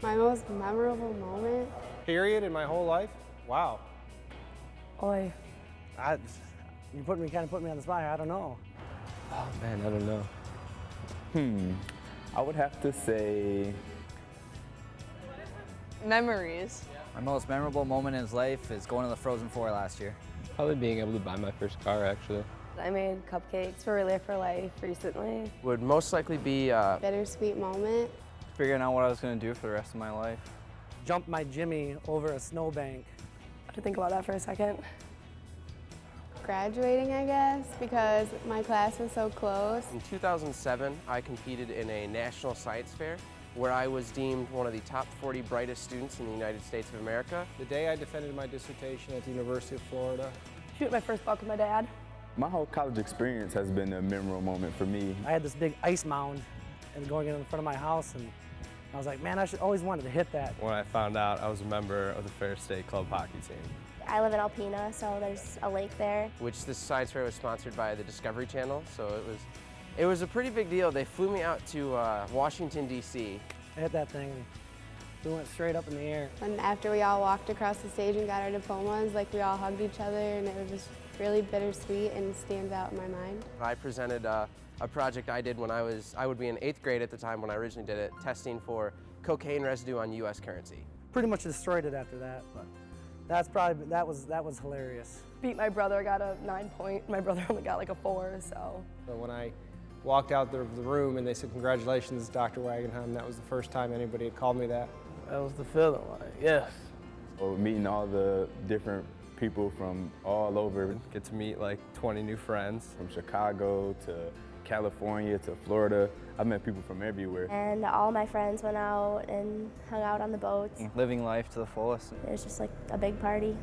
My most memorable moment? Period in my whole life? Wow. Oi. You kind of put me on the spot here. I don't know. Oh man, I don't know. I would have to say Memories. My most memorable moment in his life is going to the Frozen Four last year. Probably being able to buy my first car, actually. I made cupcakes for Relay for Life recently. Would most likely be Bittersweet moment? Figuring out what I was going to do for the rest of my life. Jumped my Jimmy over a snowbank. I have to think about that for a second. Graduating, I guess, because my class was so close. in 2007, I competed in a national science fair where I was deemed one of the top 40 brightest students in the United States of America. The day I defended my dissertation at the University of Florida. Shoot my first buck with my dad. my whole college experience has been a memorable moment for me. I had this big ice mound and going in front of my house, and I was like, man, always wanted to hit that. When I found out I was a member of the Ferris State Club hockey team. I live in Alpena, so there's a lake there. Which this science fair was sponsored by the Discovery Channel, so it was a pretty big deal. They flew me out to Washington, D.C. I hit that thing, and we went straight up in the air. And after we all walked across the stage and got our diplomas, like we all hugged each other, and it was just really bittersweet and stands out in my mind. I presented a project I did when I would be in 8th grade at the time when I originally did it, testing for cocaine residue on U.S. currency. Pretty much destroyed it after that, but that was hilarious. Beat my brother, got a 9-point. My brother only got like a 4, so. So when I walked out the room and they said, "Congratulations, Dr. Wagenheim," that was the first time anybody had called me that. That was the feeling, like, yes. So meeting all the different people from all over, Get to meet like 20 new friends. from Chicago to California to Florida. I met people from everywhere. And all my friends went out and hung out on the boats. Living life to the fullest. It was just like a big party.